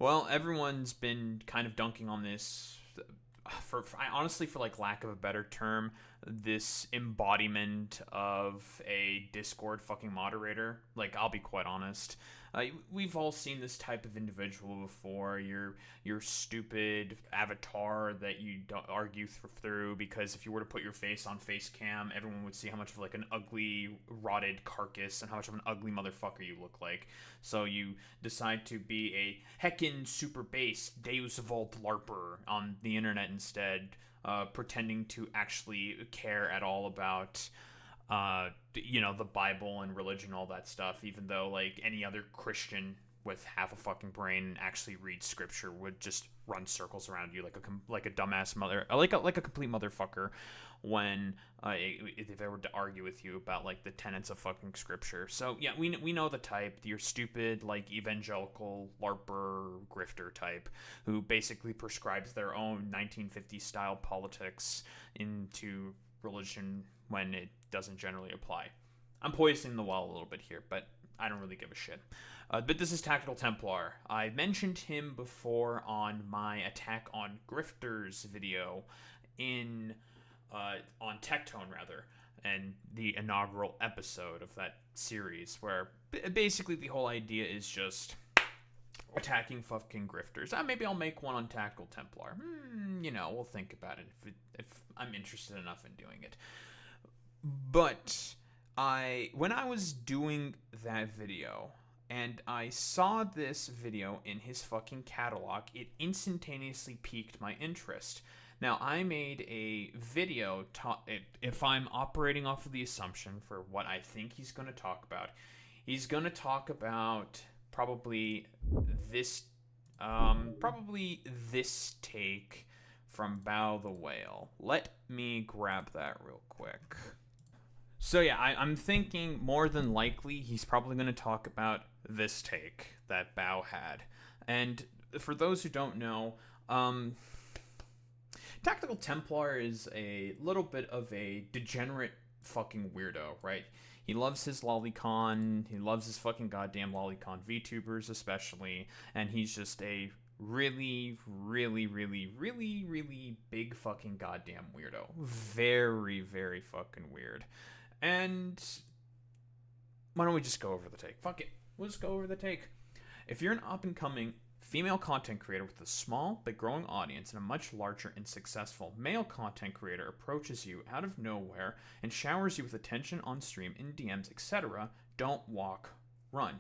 Well, everyone's been kind of dunking on this honestly, for like lack of a better term, this embodiment of a Discord fucking moderator. Like, I'll be quite honest. We've all seen this type of individual before. Your stupid avatar that you don't argue through, because if you were to put your face on face cam, everyone would see how much of like an ugly, rotted carcass and how much of an ugly motherfucker you look like. So you decide to be a heckin' super base Deus Vult LARPer on the internet instead, pretending to actually care at all about the Bible and religion, all that stuff, even though, like, any other Christian with half a fucking brain actually reads scripture would just run circles around you like a dumbass mother, like a complete motherfucker when if they were to argue with you about like the tenets of fucking scripture. So yeah, we know the type, your stupid like evangelical LARPer grifter type who basically prescribes their own 1950s style politics into religion when it doesn't generally apply. I'm poisoning the well a little bit here, but I don't really give a shit. But this is Tactikal Templar. I mentioned him before on my attack on Grifters video on Tectone rather, and the inaugural episode of that series, where basically the whole idea is just attacking fucking Grifters. Maybe I'll make one on Tactikal Templar. We'll think about it if I'm interested enough in doing it. But when I was doing that video and I saw this video in his fucking catalog, it instantaneously piqued my interest. Now, I made a video, if I'm operating off of the assumption for what I think he's going to talk about, he's going to talk about probably this take from Bao the Whale. Let me grab that real quick. So yeah, I'm thinking more than likely he's probably going to talk about this take that Bao had. And for those who don't know, Tactikal Templar is a little bit of a degenerate fucking weirdo, right? He loves his lolicon, he loves his fucking goddamn lolicon VTubers especially, and he's just a really, really, really, really, really big fucking goddamn weirdo. Very, very fucking weird. And why don't we just go over the take? Fuck it. We'll just go over the take. If you're an up-and-coming female content creator with a small but growing audience and a much larger and successful male content creator approaches you out of nowhere and showers you with attention on stream, in DMs, etc., don't walk, run.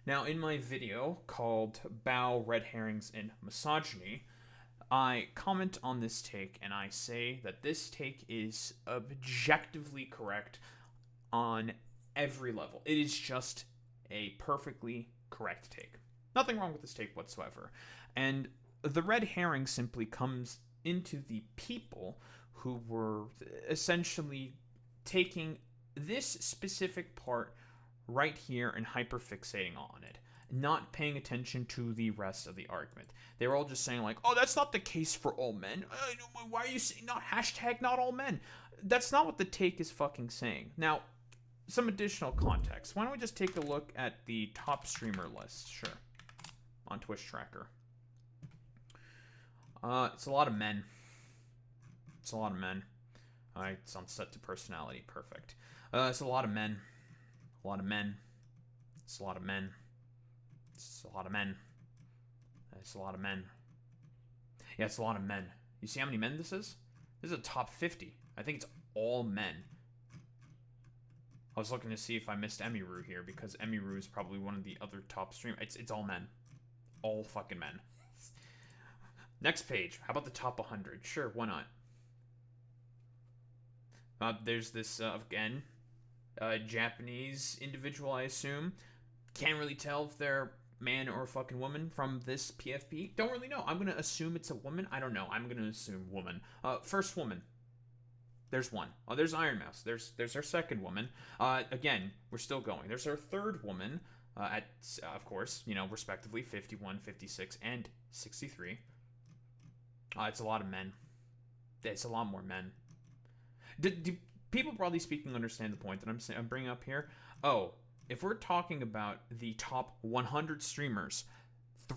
Now, in my video called Bao, Red Herrings, and Misogyny, I comment on this take and I say that this take is objectively correct on every level. It is just a perfectly correct take. Nothing wrong with this take whatsoever. And the red herring simply comes into the people who were essentially taking this specific part right here and hyperfixating on it, not paying attention to the rest of the argument. They were all just saying like, oh, that's not the case for all men. Why are you saying not all men? That's not what the take is fucking saying. Now, some additional context. Why don't we just take a look at the top streamer list? Sure. On Twitch Tracker. It's a lot of men. It's a lot of men. Alright, it's on set to personality. Perfect. It's a lot of men. A lot of men. It's a lot of men. It's a lot of men. It's a lot of men. Yeah, it's a lot of men. You see how many men this is? This is a top 50. I think it's all men. I was looking to see if I missed Emiru here, because Emiru is probably one of the other top streamers. It's all men. All fucking men. Next page. How about the top 100? Sure, why not? There's this, again, Japanese individual, I assume. Can't really tell if they're man or fucking woman from this PFP. Don't really know. I'm going to assume it's a woman. I don't know. I'm going to assume woman. First woman. There's one. Oh, there's Iron Mouse. There's our second woman. Again, we're still going. There's our third woman at, of course, respectively 51, 56, and 63. It's a lot of men. It's a lot more men. Do people, broadly speaking, understand the point that I'm bringing up here? Oh, if we're talking about the top 100 streamers,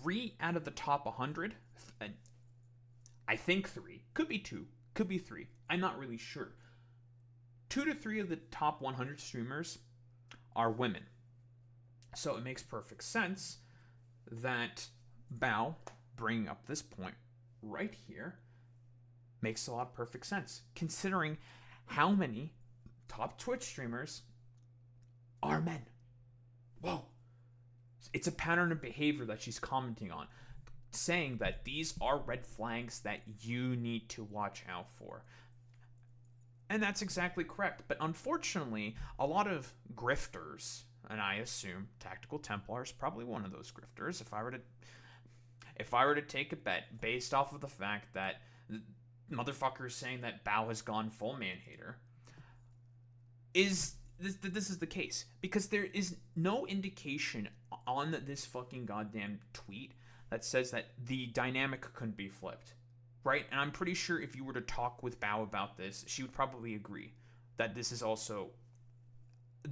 3 out of the top 100, I think 3, could be 2, could be 3, I'm not really sure. 2 to 3 of the top 100 streamers are women. So it makes perfect sense that Bao bringing up this point right here makes a lot of perfect sense, considering how many top Twitch streamers are men. Whoa. It's a pattern of behavior that she's commenting on, saying that these are red flags that you need to watch out for. And that's exactly correct. But unfortunately, a lot of grifters, and I assume Tactikal Templar is probably one of those grifters, if I were to take a bet based off of the fact that the motherfucker is saying that Bao has gone full man-hater, is this is the case. Because there is no indication on this fucking goddamn tweet that says that the dynamic couldn't be flipped. Right? And I'm pretty sure if you were to talk with Bao about this, she would probably agree that this is also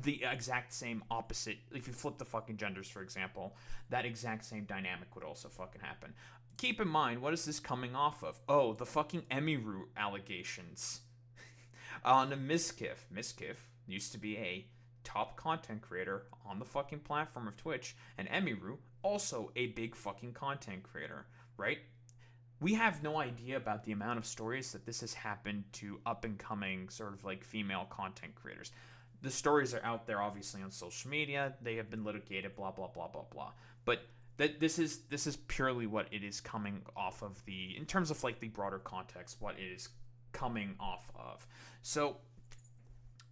the exact same opposite. If you flip the fucking genders, for example, that exact same dynamic would also fucking happen. Keep in mind, what is this coming off of? Oh, the fucking Emiru allegations. On Miskiff. Miskiff used to be a top content creator on the fucking platform of Twitch, and Emiru, also a big fucking content creator, right? We have no idea about the amount of stories that this has happened to up-and-coming sort of like female content creators. The stories are out there, obviously, on social media. They have been litigated, blah, blah, blah, blah, blah. But this is purely what it is coming off of in terms of like the broader context, what it is coming off of. So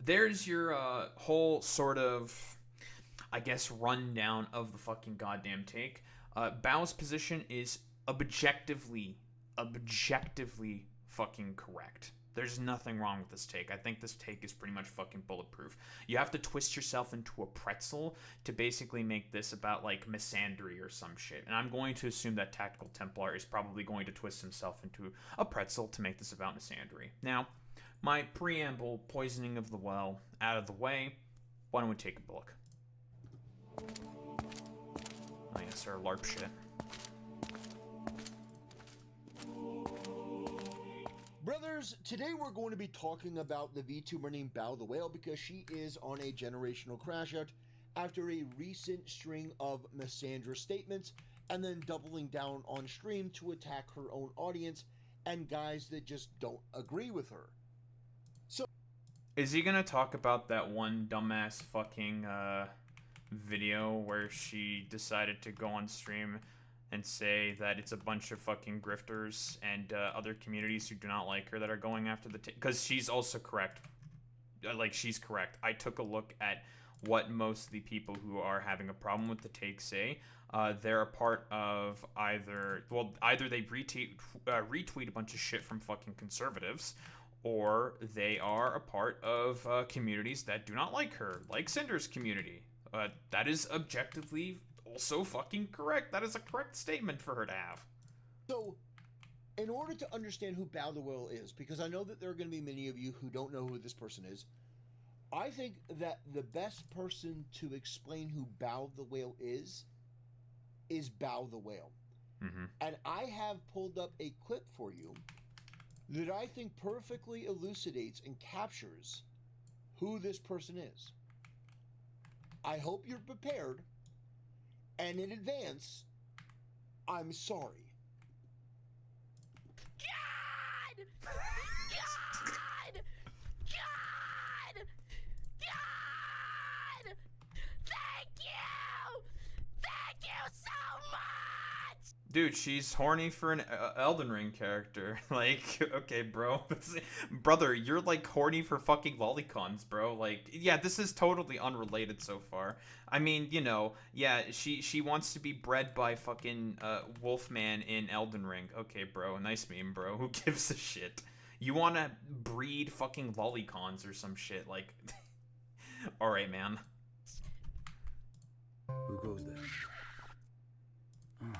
there's your whole sort of, I guess, rundown of the fucking goddamn take. Bao's position is objectively fucking correct. There's nothing wrong with this take. I think this take is pretty much fucking bulletproof. You have to twist yourself into a pretzel to basically make this about like misandry or some shit. And I'm going to assume that Tactikal Templar is probably going to twist himself into a pretzel to make this about misandry. Now, my preamble, poisoning of the well, out of the way, why don't we take a look? Oh yes, our LARP shit. Brothers, today we're going to be talking about the VTuber named Bao the Whale because she is on a generational crash out after a recent string of misandrous statements and then doubling down on stream to attack her own audience and guys that just don't agree with her. So, is he gonna talk about that one dumbass fucking video where she decided to go on stream and say that it's a bunch of fucking grifters and other communities who do not like her that are going after the take? Because she's also correct. Like, she's correct. I took a look at what most of the people who are having a problem with the take say. They're a part of either they retweet a bunch of shit from fucking conservatives, or they are a part of communities that do not like her, like Cinder's community. That is objectively also fucking correct. That is a correct statement for her to have. So, in order to understand who Bao the Whale is, because I know that there are going to be many of you who don't know who this person is, I think that the best person to explain who Bao the Whale is Bao the Whale. Mm-hmm. And I have pulled up a clip for you that I think perfectly elucidates and captures who this person is. I hope you're prepared. And in advance, I'm sorry. God! God! God! God! Thank you! Thank you so much! Dude, she's horny for an Elden Ring character. Like, okay, bro. Brother, you're like horny for fucking lolicons, bro. Like, yeah, this is totally unrelated so far. I mean, you know, yeah, she wants to be bred by fucking Wolfman in Elden Ring. Okay, bro, nice meme, bro. Who gives a shit? You want to breed fucking lolicons or some shit, like... Alright, man. Who goes there? Wow.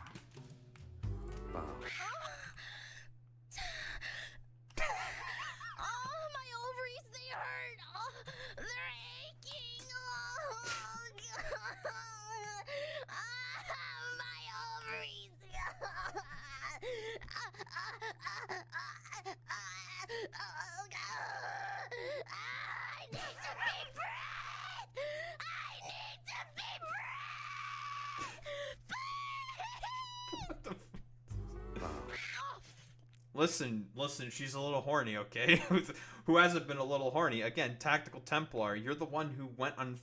Oh, my ovaries, they hurt. Oh, they're aching. Oh, God. Ah, my ovaries. Oh, God. I need to be free! I need to be free! What the f- Oh, Listen, she's a little horny, okay? Who hasn't been a little horny? Again, Tactical Templar, you're the one who went on,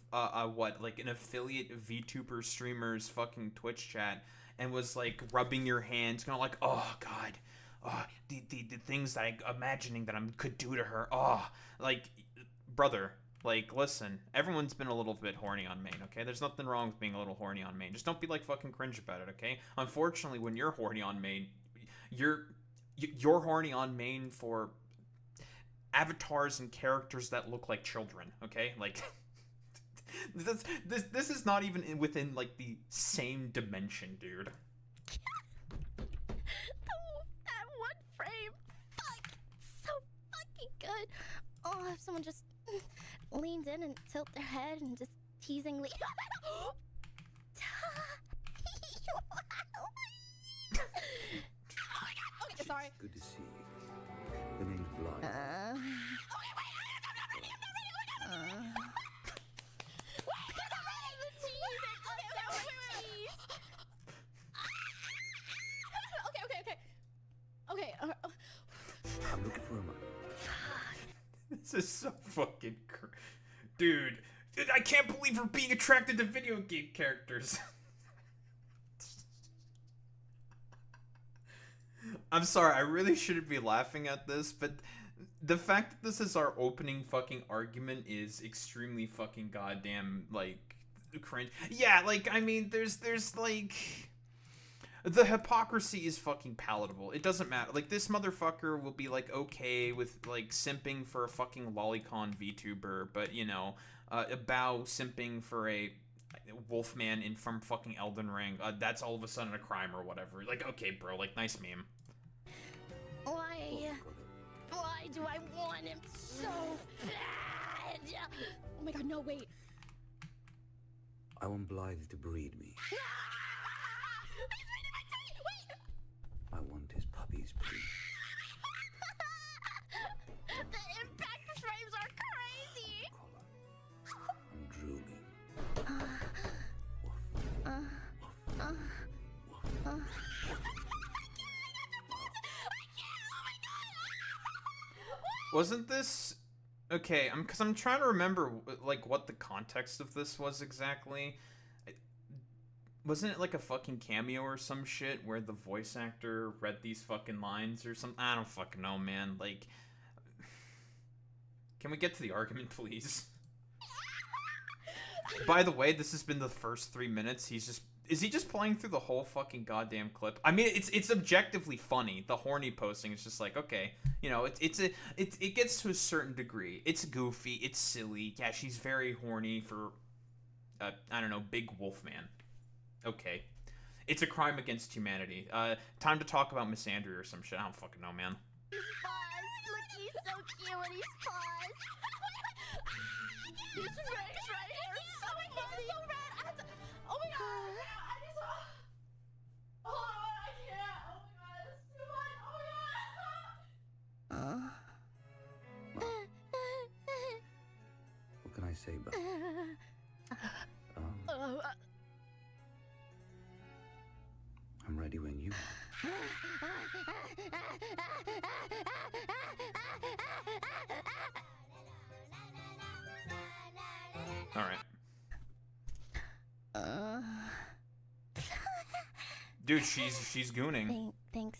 like an affiliate VTuber streamer's fucking Twitch chat and was, like, rubbing your hands, going like, oh, God, oh, the things that I'm imagining that I could do to her, oh, like, brother, like, listen, everyone's been a little bit horny on main, okay? There's nothing wrong with being a little horny on main. Just don't be, like, fucking cringe about it, okay? Unfortunately, when you're horny on main, you're horny on main for avatars and characters that look like children, okay? Like, this is not even within, like, the same dimension, dude. that one frame. Fuck. So fucking good. Oh, if someone just leaned in and tilt their head and just teasingly. Okay, sorry. Good to see you. The name's Blind. Okay. I'm looking for a mic. This is so fucking dude, I can't believe we're being attracted to video game characters. I'm sorry, I really shouldn't be laughing at this, but the fact that this is our opening fucking argument is extremely fucking goddamn, like, cringe. Yeah, like, I mean, there's like, the hypocrisy is fucking palatable. It doesn't matter. Like, this motherfucker will be, like, okay with, like, simping for a fucking lolicon VTuber, but, you know, Bao simping for a Wolfman from fucking Elden Ring, that's all of a sudden a crime or whatever. Like, okay, bro, like, nice meme. Why do I want him so bad? Oh my God, no, wait. I want Blythe to breed me. Wait! I want his puppies breed. The impact frames are crazy! Collar. I'm drooling. Wasn't this okay? Because I'm trying to remember like what the context of this was exactly. Wasn't it like a fucking cameo or some shit where the voice actor read these fucking lines or something? I don't fucking know, man. Like, can we get to the argument, please? By the way, this has been the first 3 minutes. Is he just playing through the whole fucking goddamn clip? I mean, it's objectively funny. The horny posting is just like, okay, you know, it gets to a certain degree. It's goofy, it's silly. Yeah, she's very horny for, I don't know, Big Wolfman. Okay, it's a crime against humanity. Time to talk about Miss Andrew or some shit. I don't fucking know, man. He's paused. Look, he's so cute when he's paused. His face right here is so funny. So red. I have to... Oh my God. I just... Oh, I can't. Oh my God. It's too much. Oh my God. What can I say, Bud? I'm ready when you are. All right. Dude, she's gooning. Thanks,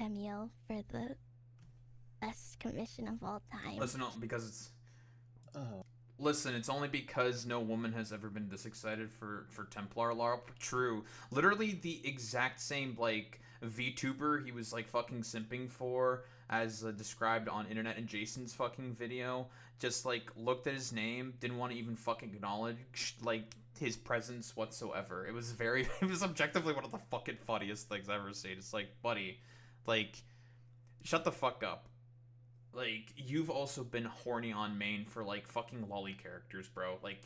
Emil, for the best commission of all time. Listen, because it's. Listen, it's only because no woman has ever been this excited for Templar LARP. True. Literally the exact same, like, VTuber he was, like, fucking simping for, as described on Internet and Jason's fucking video, just, like, looked at his name, didn't want to even fucking acknowledge, like, his presence whatsoever. It was objectively one of the fucking funniest things I've ever seen. It's like, buddy, like, shut the fuck up. Like, you've also been horny on main for, like, fucking lolly characters, bro. Like,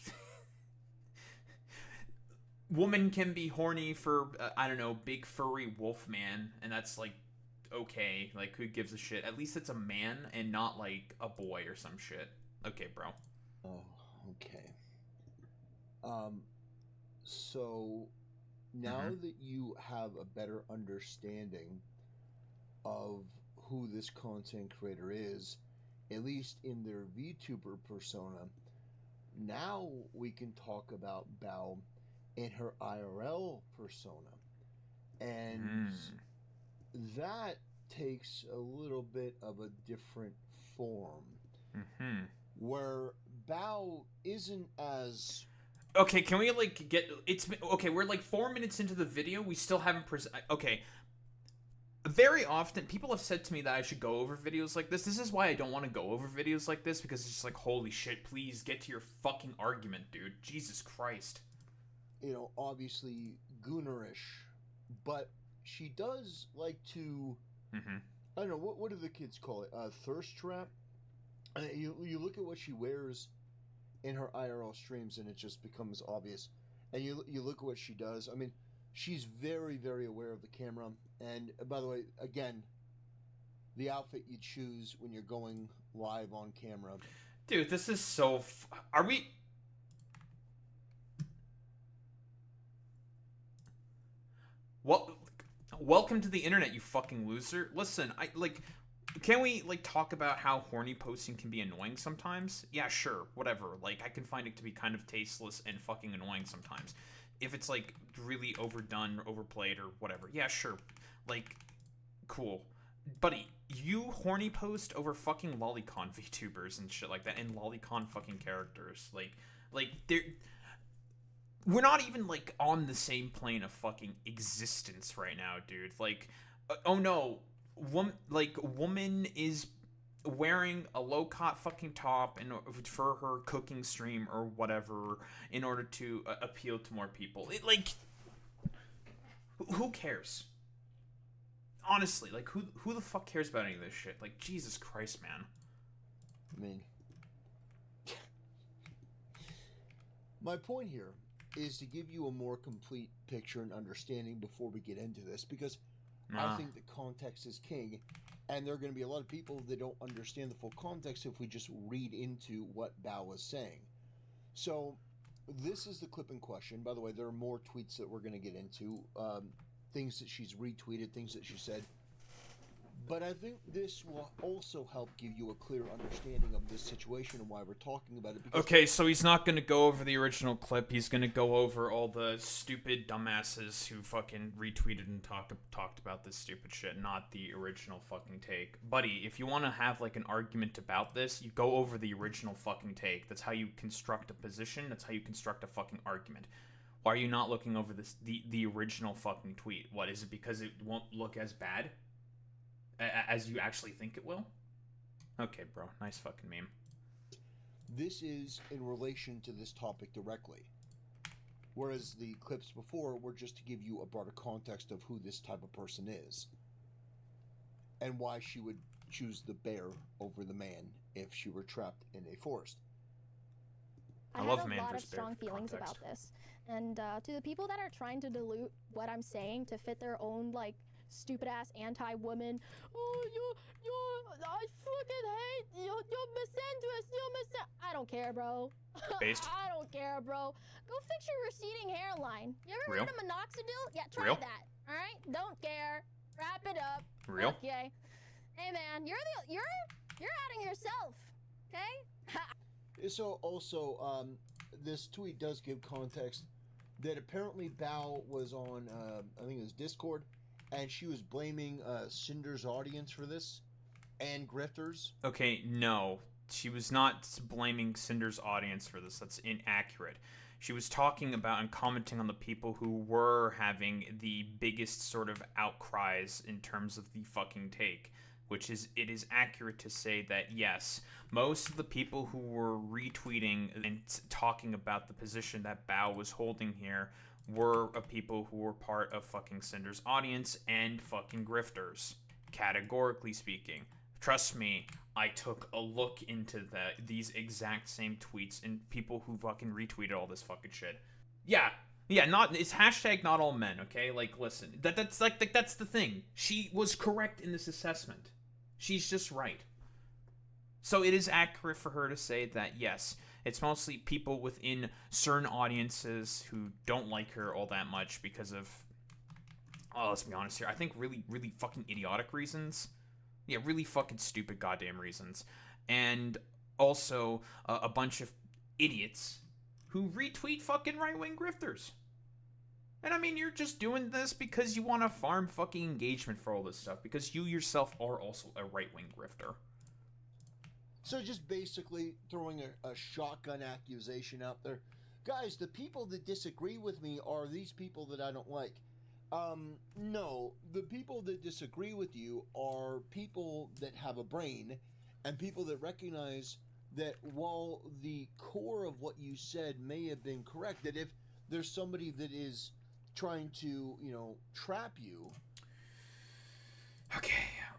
woman can be horny for, I don't know, big furry wolf man, and that's, like, okay. Like, who gives a shit? At least it's a man and not, like, a boy or some shit. Okay, bro. Oh, okay. So now that you have a better understanding of who this content creator is, at least in their VTuber persona, now we can talk about Bao in her IRL persona. And that takes a little bit of a different form. Where Bao isn't as... Okay, can we, like, get... Okay, we're, like, 4 minutes into the video. We still haven't... Okay. Very often, people have said to me that I should go over videos like this. This is why I don't want to go over videos like this, because it's just like, holy shit, please get to your fucking argument, dude. Jesus Christ. You know, obviously goonerish, but she does like to... I don't know, what do the kids call it? Thirst trap? You look at what she wears in her IRL streams and it just becomes obvious. And you look at what she does. I mean, she's very, very aware of the camera. And by the way, again, the outfit you choose when you're going live on camera. Dude, this is so... Are we... Welcome to the internet, you fucking loser. Listen, can we, like, talk about how horny posting can be annoying sometimes? Yeah, sure, whatever. Like, I can find it to be kind of tasteless and fucking annoying sometimes. If it's, like, really overdone, overplayed, or whatever. Yeah, sure. Like, cool. Buddy, you horny post over fucking lolicon VTubers and shit like that, and lolicon fucking characters. Like, they're... We're not even, like, on the same plane of fucking existence right now, dude. Like, oh no... woman is wearing a low-cut fucking top for her cooking stream or whatever in order to appeal to more people. Who cares? Honestly, like, who the fuck cares about any of this shit? Like, Jesus Christ, man. I mean, my point here is to give you a more complete picture and understanding before we get into this, because I think that context is king, and there are going to be a lot of people that don't understand the full context if we just read into what Bao was saying. So, this is the clip in question. By the way, there are more tweets that we're going to get into, things that she's retweeted, things that she said. But I think this will also help give you a clear understanding of this situation and why we're talking about it. Okay, so he's not going to go over the original clip. He's going to go over all the stupid dumbasses who fucking retweeted and talked about this stupid shit, not the original fucking take. Buddy, if you want to have, like, an argument about this, you go over the original fucking take. That's how you construct a position. That's how you construct a fucking argument. Why are you not looking over the original fucking tweet? What, is it because it won't look as bad as you actually think it will? Okay, bro. Nice fucking meme. This is in relation to this topic directly. Whereas the clips before were just to give you a broader context of who this type of person is. And why she would choose the bear over the man if she were trapped in a forest. I have a lot of strong feelings about this. And to the people that are trying to dilute what I'm saying to fit their own, like, stupid ass anti-woman, I fucking hate you're misandrous, I don't care, bro. Based. I don't care, bro. Go fix your receding hairline. You ever heard of minoxidil? Yeah, try Real? that. All right, don't care. Wrap it up. Real? Okay. Hey man, you're outing yourself. Okay. So also, this tweet does give context that apparently Bao was on, I think it was Discord, and she was blaming Cinder's audience for this, and Grifters. Okay, no. She was not blaming Cinder's audience for this. That's inaccurate. She was talking about and commenting on the people who were having the biggest sort of outcries in terms of the fucking take. Which is, it is accurate to say that, yes, most of the people who were retweeting and talking about the position that Bao was holding here were people who were part of fucking Cinder's audience and fucking Grifters, categorically speaking. Trust me, I took a look into these exact same tweets and people who fucking retweeted all this fucking shit. Yeah, Yeah, it's hashtag not all men, okay? Like, listen, that's the thing. She was correct in this assessment. She's just right. So it is accurate for her to say that, yes, it's mostly people within certain audiences who don't like her all that much because of, oh, let's be honest here, I think really, really fucking idiotic reasons. Yeah, really fucking stupid goddamn reasons. And also a bunch of idiots who retweet fucking right-wing grifters. And I mean, you're just doing this because you want to farm fucking engagement for all this stuff, because you yourself are also a right-wing grifter. So just basically throwing a shotgun accusation out there. Guys, the people that disagree with me are these people that I don't like. No, the people that disagree with you are people that have a brain and people that recognize that while the core of what you said may have been correct, that if there's somebody that is trying to, trap you. Okay,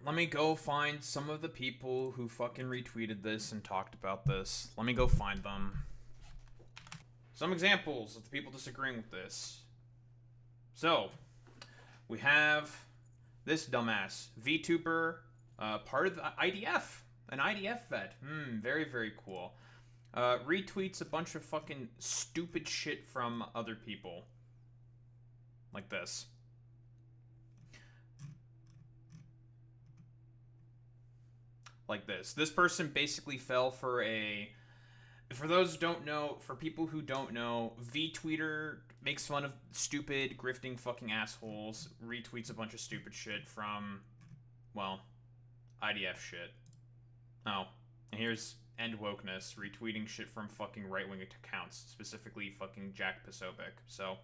let me go find some of the people who fucking retweeted this and talked about this. Let me go find them. Some examples of the people disagreeing with this. So, we have this dumbass VTuber, part of the IDF, an IDF vet. Very, very cool. Retweets a bunch of fucking stupid shit from other people. Like this. Like this. This person basically fell for for those who don't know, for people who don't know, VTweeter makes fun of stupid, grifting fucking assholes, retweets a bunch of stupid shit from, well, IDF shit. Oh, and here's End Wokeness, retweeting shit from fucking right-wing accounts, specifically fucking Jack Posobiec. So,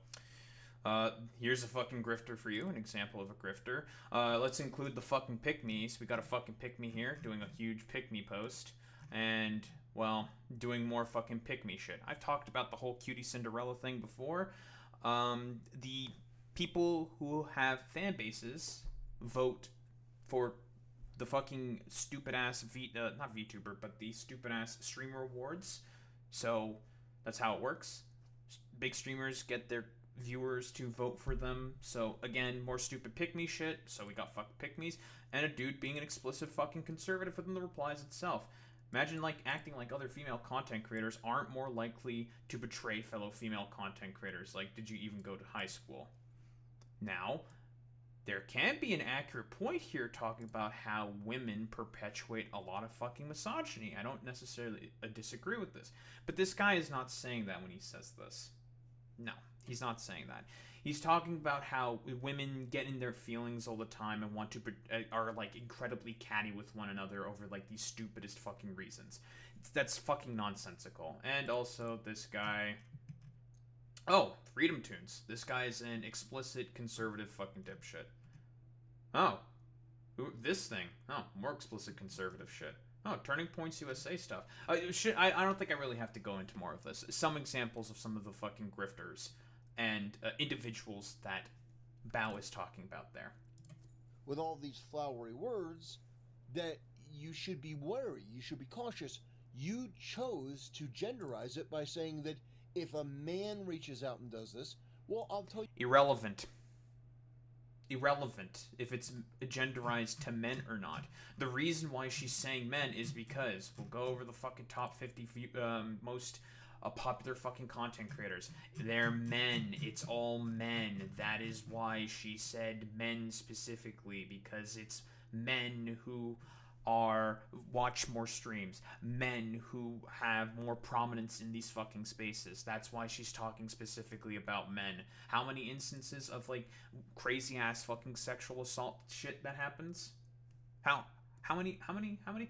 here's a fucking grifter for you, an example of a grifter. Let's include the fucking pick-me's. We got a fucking pick-me here, doing a huge pick-me post, and, well, doing more fucking pick-me shit. I've talked about the whole Cutie Cinderella thing before. The people who have fan bases vote for the fucking stupid-ass, not VTuber, but the stupid-ass streamer awards. So, that's how it works. Big streamers get their viewers to vote for them. So, again, more stupid pick-me shit. So, we got fucking pick-me's. And a dude being an explicit fucking conservative within the replies itself. Imagine, like, acting like other female content creators aren't more likely to betray fellow female content creators. Like, did you even go to high school? Now, there can be an accurate point here talking about how women perpetuate a lot of fucking misogyny. I don't necessarily disagree with this. But this guy is not saying that when he says this. No, he's not saying that. He's talking about how women get in their feelings all the time and are like incredibly catty with one another over like the stupidest fucking reasons. That's fucking nonsensical. And also this guy, oh, Freedom Tunes. This guy's an explicit conservative fucking dipshit. Oh, this thing. Oh, more explicit conservative shit. Oh, Turning Points USA stuff. I don't think I really have to go into more of this. Some examples of some of the fucking grifters and individuals that Bao is talking about there. With all these flowery words, that you should be wary, you should be cautious. You chose to genderize it by saying that if a man reaches out and does this, well, I'll tell you... Irrelevant if it's genderized to men or not. The reason why she's saying men is because we'll go over the fucking top 50 most popular fucking content creators. They're men. It's all men. That is why she said men specifically, because it's men who watch more streams, men who have more prominence in these fucking spaces. That's why she's talking specifically about men. How many instances of like crazy ass fucking sexual assault shit that happens? How many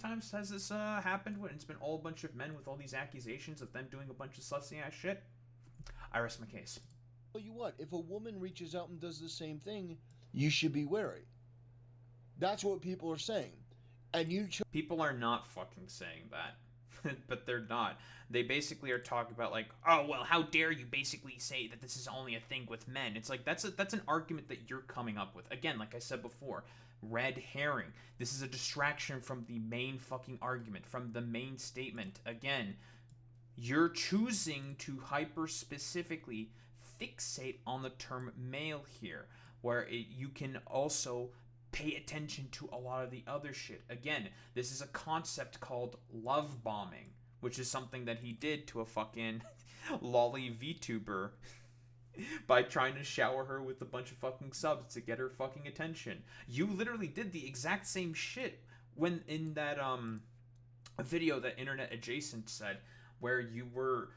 times has this happened when it's been all a bunch of men with all these accusations of them doing a bunch of slutsy ass shit? I rest my case. Tell you what, if a woman reaches out and does the same thing, you should be wary. That's what people are saying. And people are not fucking saying that. But they're not. They basically are talking about like, oh well, how dare you basically say that this is only a thing with men. It's like that's an argument that you're coming up with. Again, like I said before, red herring. This is a distraction from the main fucking argument, from the main statement. Again, you're choosing to hyper specifically fixate on the term male here, where you can also pay attention to a lot of the other shit. Again, this is a concept called love bombing, which is something that he did to a fucking lolly VTuber by trying to shower her with a bunch of fucking subs to get her fucking attention. You literally did the exact same shit when in that a video that Internet Adjacent said, where you were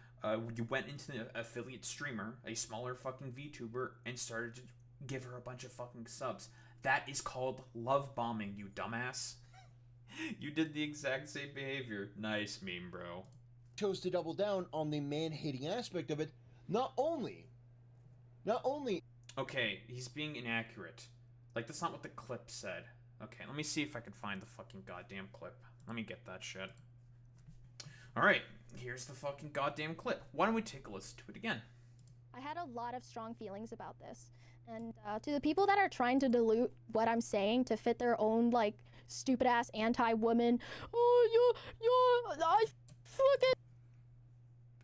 you went into the affiliate streamer, a smaller fucking VTuber, and started to give her a bunch of fucking subs. That is called love bombing, you dumbass. You did the exact same behavior. Nice meme, bro. Chose to double down on the man-hating aspect of it. Not only. Okay, he's being inaccurate. Like, that's not what the clip said. Okay, let me see if I can find the fucking goddamn clip. Let me get that shit. Alright, here's the fucking goddamn clip. Why don't we take a listen to it again? I had a lot of strong feelings about this. And to the people that are trying to dilute what I'm saying to fit their own, like, stupid-ass anti-woman, I fucking...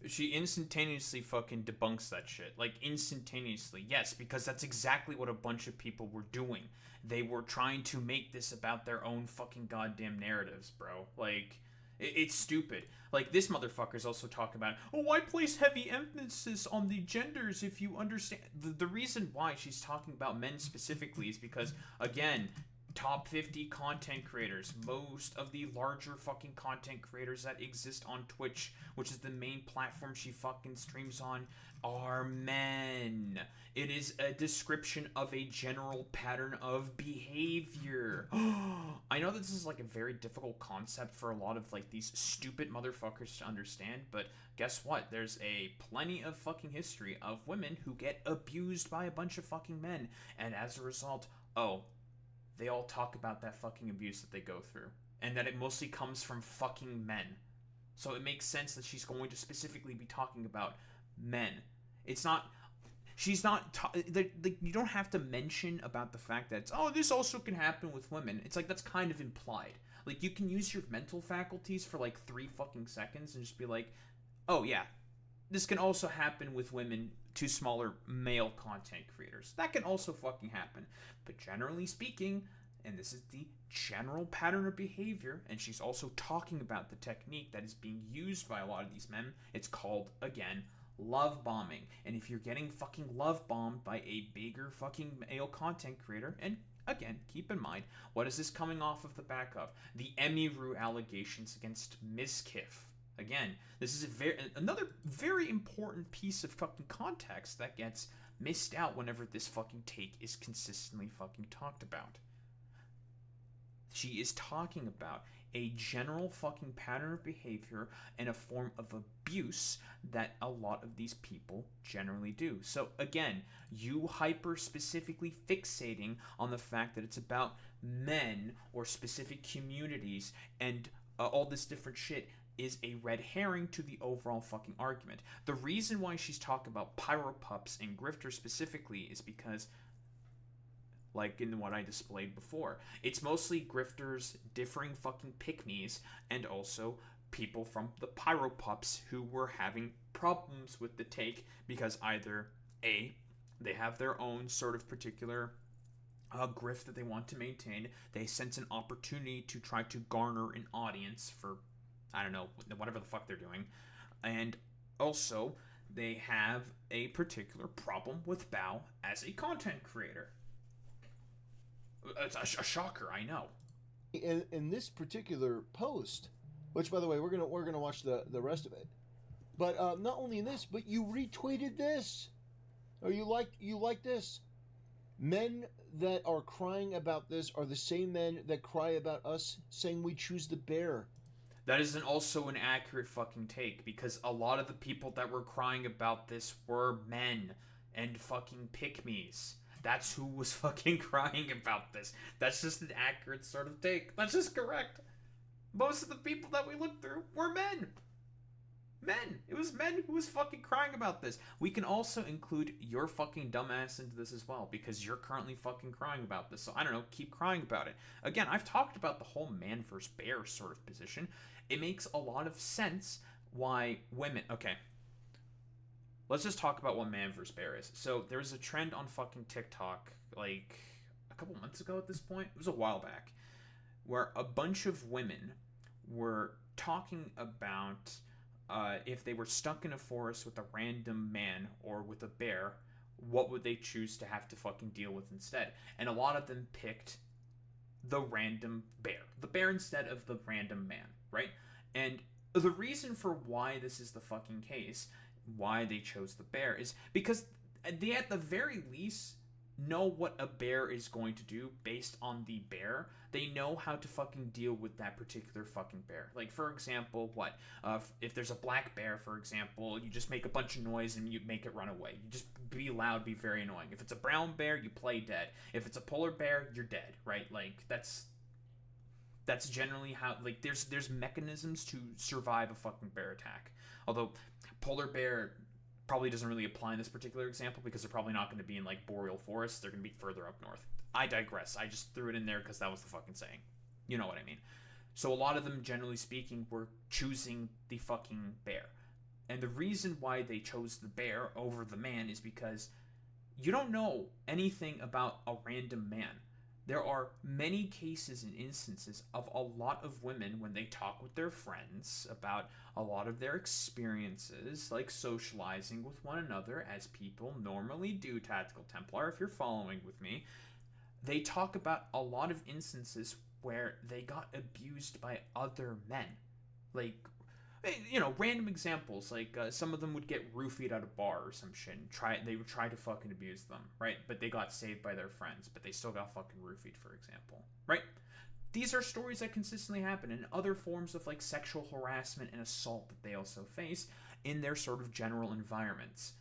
She instantaneously fucking debunks that shit. Like, instantaneously. Yes, because that's exactly what a bunch of people were doing. They were trying to make this about their own fucking goddamn narratives, bro. Like, it's stupid. Like, this motherfucker's also talking about, oh, why place heavy emphasis on the genders if you understand... The reason why she's talking about men specifically is because, again, top 50 content creators, most of the larger fucking content creators that exist on Twitch, which is the main platform she fucking streams on, are men. It is a description of a general pattern of behavior. I know this is like a very difficult concept for a lot of like these stupid motherfuckers to understand, but guess what? There's a plenty of fucking history of women who get abused by a bunch of fucking men, and as a result, they all talk about that fucking abuse that they go through, and that it mostly comes from fucking men. So it makes sense that she's going to specifically be talking about men. It's not... She's not... you don't have to mention about the fact that, this also can happen with women. It's like, that's kind of implied. Like, you can use your mental faculties for, like, 3 fucking seconds and just be like, oh, yeah, this can also happen with women to smaller male content creators. That can also fucking happen. But generally speaking, and this is the general pattern of behavior, and she's also talking about the technique that is being used by a lot of these men, it's called, again, love bombing. And if you're getting fucking love bombed by a bigger fucking male content creator, and again, keep in mind, what is this coming off of the back of? The Emiru allegations against Mizkif. Again, this is another very important piece of fucking context that gets missed out whenever this fucking take is consistently fucking talked about. She is talking about a general fucking pattern of behavior and a form of abuse that a lot of these people generally do. So again, you hyper specifically fixating on the fact that it's about men or specific communities and all this different shit is a red herring to the overall fucking argument. The reason why she's talking about pyro pups and grifters specifically is because, like in what I displayed before, it's mostly grifters, differing fucking pick-me's, and also people from the pyro pups who were having problems with the take because either A, they have their own sort of particular grift that they want to maintain, they sense an opportunity to try to garner an audience for, I don't know, whatever the fuck they're doing. And also, they have a particular problem with Bao as a content creator. It's a shocker, I know. In this particular post, which by the way, we're gonna watch the rest of it. But not only in this, but you retweeted this. Or you like this. Men that are crying about this are the same men that cry about us saying we choose the bear. That isn't also an accurate fucking take, because a lot of the people that were crying about this were men and fucking pick-me's. That's who was fucking crying about this. That's just an accurate sort of take. That's just correct. Most of the people that we looked through were men. Men. It was men who was fucking crying about this. We can also include your fucking dumbass into this as well, because you're currently fucking crying about this. So, I don't know, keep crying about it. Again, I've talked about the whole man versus bear sort of position. It makes a lot of sense why women... Okay. let's just talk about what man versus bear is. So there was a trend on fucking TikTok, like a couple months ago at this point. It was a while back, where a bunch of women were talking about if they were stuck in a forest with a random man or with a bear, what would they choose to have to fucking deal with instead? And a lot of them picked the random bear. The bear instead of the random man, right? And the reason for why this is the fucking case, why they chose the bear, is because they at the very least know what a bear is going to do based on the bear. They know how to fucking deal with that particular fucking bear. Like, for example, what? If there's a black bear, for example, you just make a bunch of noise and you make it run away. You just be loud, be very annoying. If it's a brown bear, you play dead. If it's a polar bear, you're dead, right? Like, that's generally how, like, there's mechanisms to survive a fucking bear attack. Although, polar bear probably doesn't really apply in this particular example because they're probably not going to be in, like, boreal forests. They're going to be further up north. I digress. I just threw it in there because that was the fucking saying. You know what I mean. So a lot of them, generally speaking, were choosing the fucking bear. And the reason why they chose the bear over the man is because you don't know anything about a random man. There are many cases and instances of a lot of women when they talk with their friends about a lot of their experiences, like socializing with one another, as people normally do, Tactikal Templar, if you're following with me. They talk about a lot of instances where they got abused by other men. Like, you know, random examples, like some of them would get roofied at a bar or some shit, and they would try to fucking abuse them, right? But they got saved by their friends, but they still got fucking roofied, for example, right? These are stories that consistently happen, and other forms of, like, sexual harassment and assault that they also face in their sort of general environments.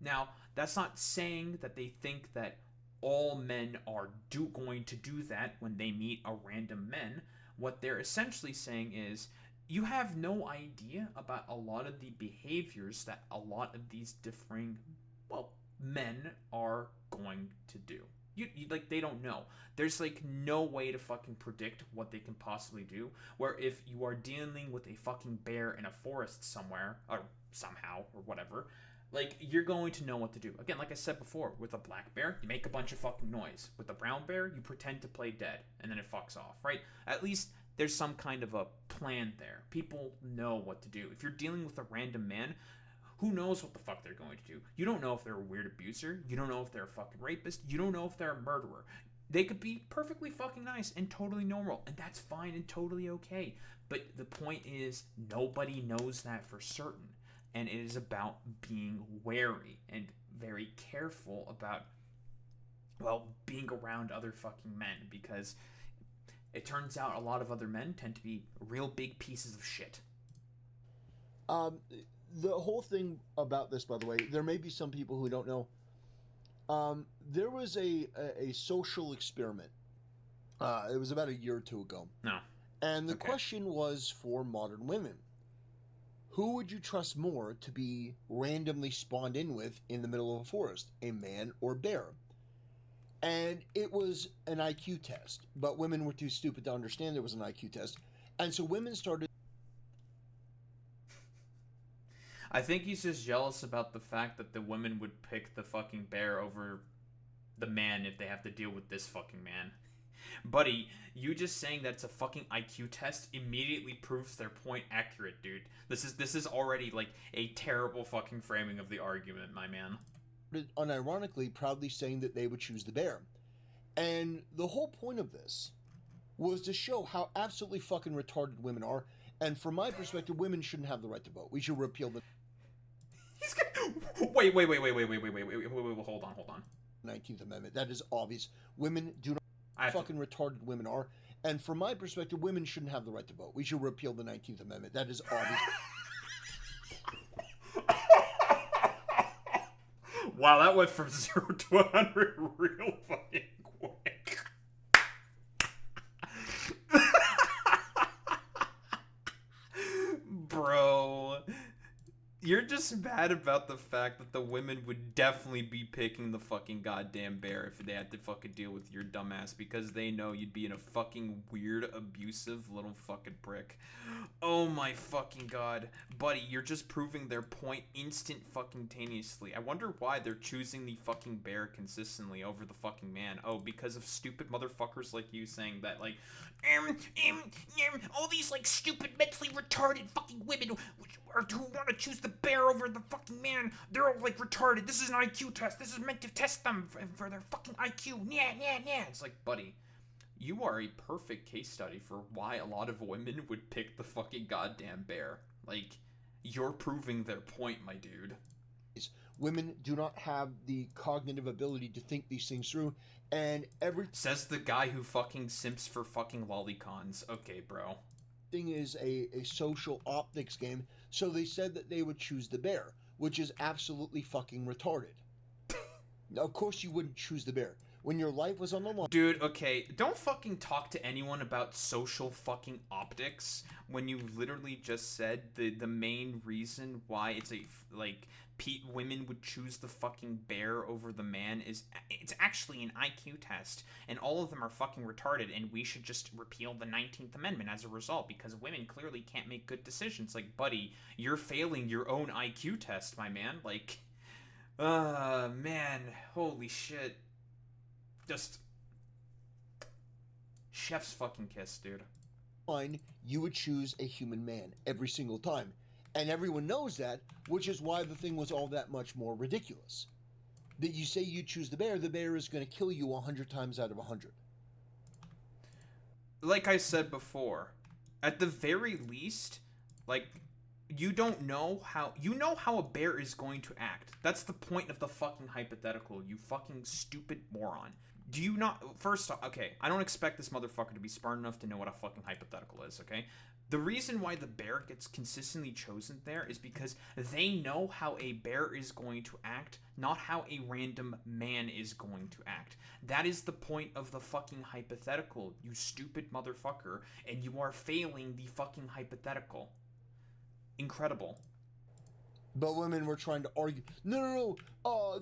Now, that's not saying that they think that all men are going to do that when they meet a random man. What they're essentially saying is, you have no idea about a lot of the behaviors that a lot of these differing, well, men are going to do. You like, they don't know. There's, like, no way to fucking predict what they can possibly do. Where if you are dealing with a fucking bear in a forest somewhere, or somehow, or whatever, like, you're going to know what to do. Again, like I said before, with a black bear, you make a bunch of fucking noise. With a brown bear, you pretend to play dead, and then it fucks off, right? At least there's some kind of a plan there. People know what to do. If you're dealing with a random man, who knows what the fuck they're going to do? You don't know if they're a weird abuser. You don't know if they're a fucking rapist. You don't know if they're a murderer. They could be perfectly fucking nice and totally normal, and that's fine and totally okay. But the point is, nobody knows that for certain. And it is about being wary and very careful about, well, being around other fucking men, because it turns out a lot of other men tend to be real big pieces of shit. The whole thing about this, by the way, there may be some people who don't know. There was a social experiment. It was about a year or two ago. No. And the question was for modern women. Who would you trust more to be randomly spawned in with in the middle of a forest, a man or bear? And it was an IQ test, but women were too stupid to understand it was an IQ test. And so women started... I think he's just jealous about the fact that the women would pick the fucking bear over the man if they have to deal with this fucking man. Buddy, you just saying that it's a fucking IQ test immediately proves their point accurate, dude. This is already, like, a terrible fucking framing of the argument, my man. Unironically, proudly saying that they would choose the bear. And the whole point of this was to show how absolutely fucking retarded women are. And from my perspective, women shouldn't have the right to vote. We should repeal the... He's gonna... Wait, hold on. 19th Amendment. That is obvious. Women do not... Fucking retarded women are. And from my perspective, women shouldn't have the right to vote. We should repeal the 19th Amendment. That is obvious. Wow, that went from 0 to 100 real fucking quick. Bro. You're just mad about the fact that the women would definitely be picking the fucking goddamn bear if they had to fucking deal with your dumbass, because they know you'd be in a fucking weird, abusive little fucking prick. Oh my fucking god. Buddy, you're just proving their point instantaneously. I wonder why they're choosing the fucking bear consistently over the fucking man. Oh, because of stupid motherfuckers like you saying that, like, all these, like, stupid, mentally retarded fucking women who want to choose the bear over the fucking man, they're all, like, retarded. This is an IQ test. This is meant to test them for their fucking IQ. Yeah. It's like, buddy, you are a perfect case study for why a lot of women would pick the fucking goddamn bear. Like, you're proving their point, my dude. Women do not have the cognitive ability to think these things through, and says the guy who fucking simps for fucking lolicons. Okay, bro. Thing is a social optics game, so they said that they would choose the bear, which is absolutely fucking retarded. Of course you wouldn't choose the bear. When your life was on the line... Dude, okay, don't fucking talk to anyone about social fucking optics when you literally just said the main reason why it's a, like, women would choose the fucking bear over the man is it's actually an IQ test, and all of them are fucking retarded, and we should just repeal the 19th Amendment as a result, because women clearly can't make good decisions. Like, buddy, you're failing your own IQ test, my man. Like, man, holy shit. Just chef's fucking kiss, dude. You would choose a human man every single time. And everyone knows that, which is why the thing was all that much more ridiculous. That you say you choose the bear is going to kill you 100 times out of 100. Like I said before, at the very least, like, you don't know how... You know how a bear is going to act. That's the point of the fucking hypothetical, you fucking stupid moron. Do you not... First off, okay, I don't expect this motherfucker to be smart enough to know what a fucking hypothetical is, okay? The reason why the bear gets consistently chosen there is because they know how a bear is going to act, not how a random man is going to act. That is the point of the fucking hypothetical, you stupid motherfucker, and you are failing the fucking hypothetical. Incredible. But women were trying to argue, no,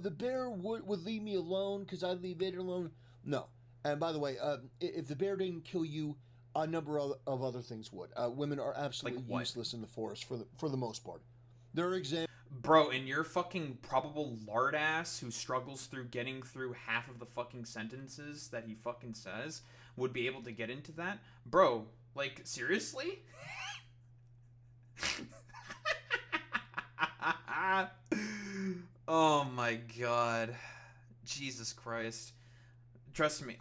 the bear would leave me alone because I leave it alone. No. And by the way, if the bear didn't kill you, a number of other things would. Women are absolutely useless in the forest for the most part. There are examples. Bro, and your fucking probable lard ass who struggles through getting through half of the fucking sentences that he fucking says would be able to get into that? Bro, like, seriously? Oh my god. Jesus Christ. Trust me,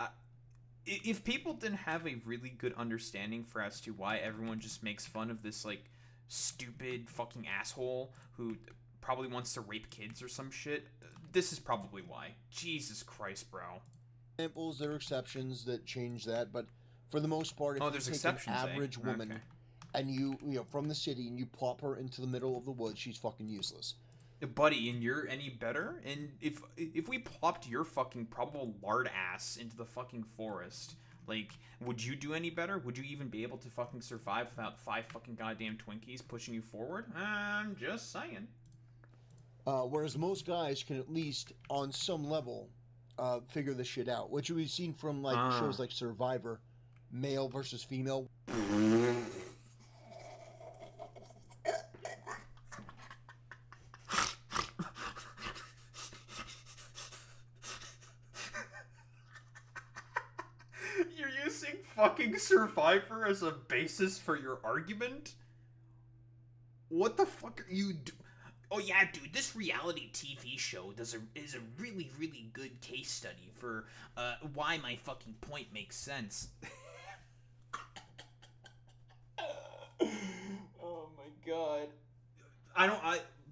if people didn't have a really good understanding for as to why everyone just makes fun of this, like, stupid fucking asshole who probably wants to rape kids or some shit, this is probably why. Jesus Christ, bro. Examples, there are exceptions that change that, but for the most part, if you take an average woman and you know, from the city, and you plop her into the middle of the woods, she's fucking useless. Buddy, and you're any better? And if we plopped your fucking probable lard ass into the fucking forest, like, would you do any better? Would you even be able to fucking survive without 5 fucking goddamn Twinkies pushing you forward? I'm just saying. Whereas most guys can at least, on some level, figure this shit out, which we've seen from, like, shows like Survivor, male versus female. Fucking Survivor as a basis for your argument? What the fuck are you Oh yeah, dude, this reality TV show is a really, really good case study for why my fucking point makes sense. Oh my god.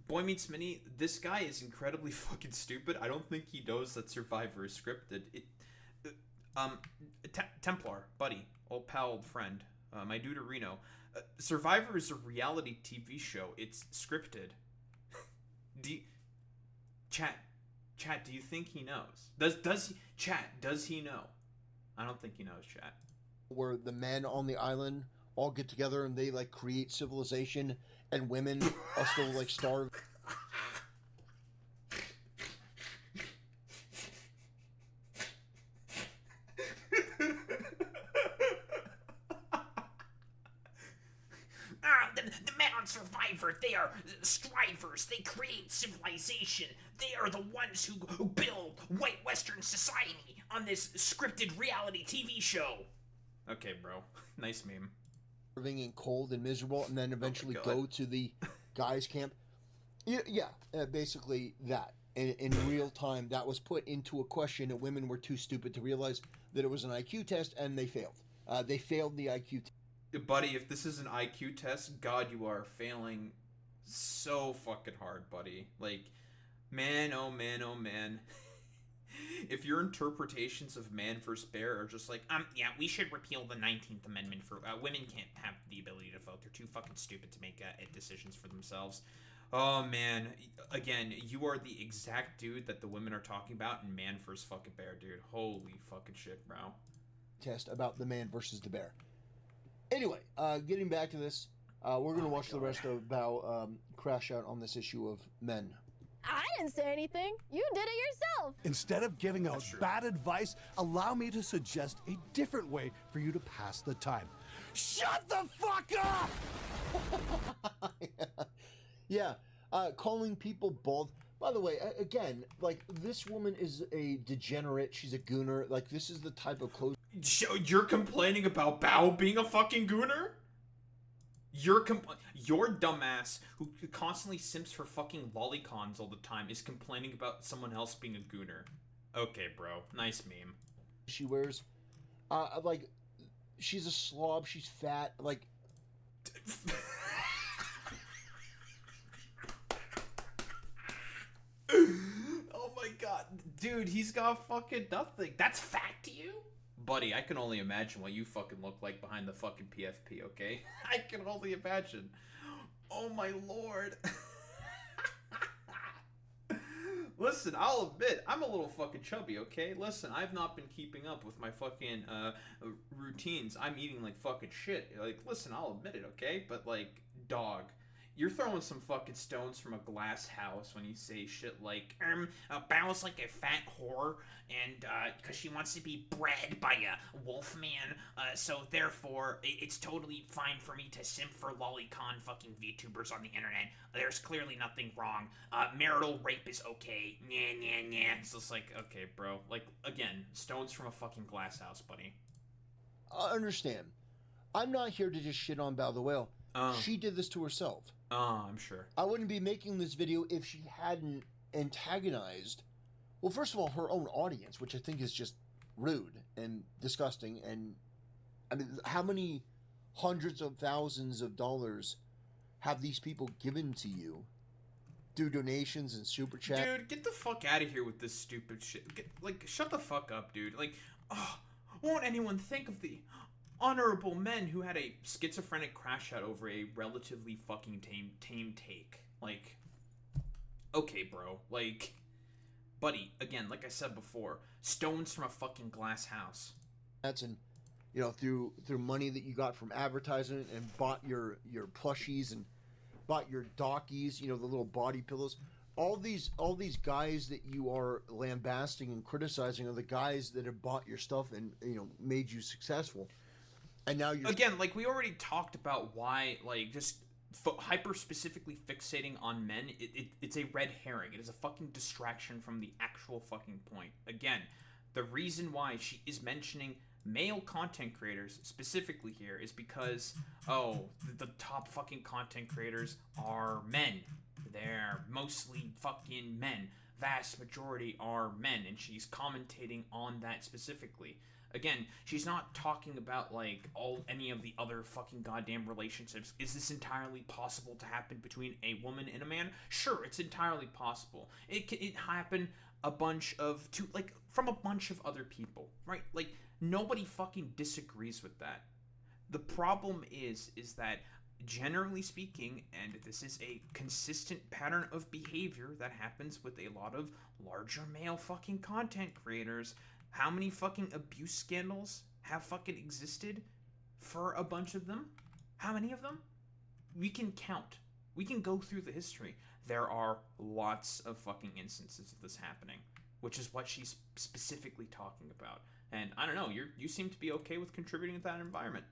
Boy Meets Mini, this guy is incredibly fucking stupid. I don't think he knows that Survivor is scripted. Templar, buddy, old pal, old friend, my dude Reno. Survivor is a reality TV show. It's scripted. Chat, do you think he knows? Does he know? I don't think he knows, chat. Where the men on the island all get together and they like create civilization, and women are still like starved. The men on Survivor, they are strivers. They create civilization. They are the ones who build white Western society on this scripted reality TV show. Okay, bro. Nice meme. And cold and miserable, and then eventually go to the guys' camp. Yeah, basically that. In real time, that was put into a question, and women were too stupid to realize that it was an IQ test, and they failed. They failed the IQ test. Buddy, if this is an IQ test, God, you are failing so fucking hard, buddy. Like, man, oh man, oh man. If your interpretations of man versus bear are just like, yeah, we should repeal the 19th Amendment for women can't have the ability to vote. They're too fucking stupid to make decisions for themselves. Oh man, again, you are the exact dude that the women are talking about in man versus fucking bear, dude. Holy fucking shit, bro. Test about the man versus the bear. Anyway, getting back to this, we're going to watch the rest of Bao crash out on this issue of men. I didn't say anything. You did it yourself. Instead of giving out bad advice, allow me to suggest a different way for you to pass the time. Shut the fuck up! Yeah, calling people bald. By the way, again, like, this woman is a degenerate. She's a gooner. Like, this is the type of clothes. You're complaining about Bao being a fucking gooner? Your dumbass, who constantly simps for fucking lolicons all the time, is complaining about someone else being a gooner. Okay, bro. Nice meme. She wears, like, she's a slob. She's fat. Like... Oh my god. Dude, he's got fucking nothing. That's fat to you? Buddy, I can only imagine what you fucking look like behind the fucking PFP, okay? I can only imagine. Oh my lord. Listen, I'll admit, I'm a little fucking chubby, okay? Listen, I've not been keeping up with my fucking routines. I'm eating like fucking shit. Like, listen, I'll admit it, okay? But like, dog, you're throwing some fucking stones from a glass house when you say shit like, Bao's like a fat whore, and, cause she wants to be bred by a wolf man, so therefore, it's totally fine for me to simp for lolicon fucking VTubers on the internet. There's clearly nothing wrong. Marital rape is okay. Nah. It's just like, okay, bro. Like, again, stones from a fucking glass house, buddy. I understand. I'm not here to just shit on Bao the Whale. She did this to herself. I'm sure. I wouldn't be making this video if she hadn't antagonized, well, first of all, her own audience, which I think is just rude and disgusting. And I mean, how many hundreds of thousands of dollars have these people given to you through donations and super chat? Dude, get the fuck out of here with this stupid shit. Shut the fuck up, dude. Like, won't anyone think of the honorable men who had a schizophrenic crash out over a relatively fucking tame take? Like, okay, bro. Like, buddy, again, like I said before, stones from a fucking glass house. That's you know, through money that you got from advertising and bought your plushies and bought your dockies, you know, the little body pillows. All these guys that you are lambasting and criticizing are the guys that have bought your stuff and, you know, made you successful. And now you're... Again, like, we already talked about why, like, just hyper-specifically fixating on men, it's a red herring. It is a fucking distraction from the actual fucking point. Again, the reason why she is mentioning male content creators specifically here is because, the top fucking content creators are men. They're mostly fucking men. Vast majority are men, and she's commentating on that specifically. Again, she's not talking about, like, any of the other fucking goddamn relationships. Is this entirely possible to happen between a woman and a man? Sure, it's entirely possible. It happened from a bunch of other people, right? Like, nobody fucking disagrees with that. The problem is that, generally speaking, and this is a consistent pattern of behavior that happens with a lot of larger male fucking content creators, how many fucking abuse scandals have fucking existed for a bunch of them. How many of them? We can count. We can go through the history. There are lots of fucking instances of this happening, which is what she's specifically talking about. And I don't know, you seem to be okay with contributing to that environment.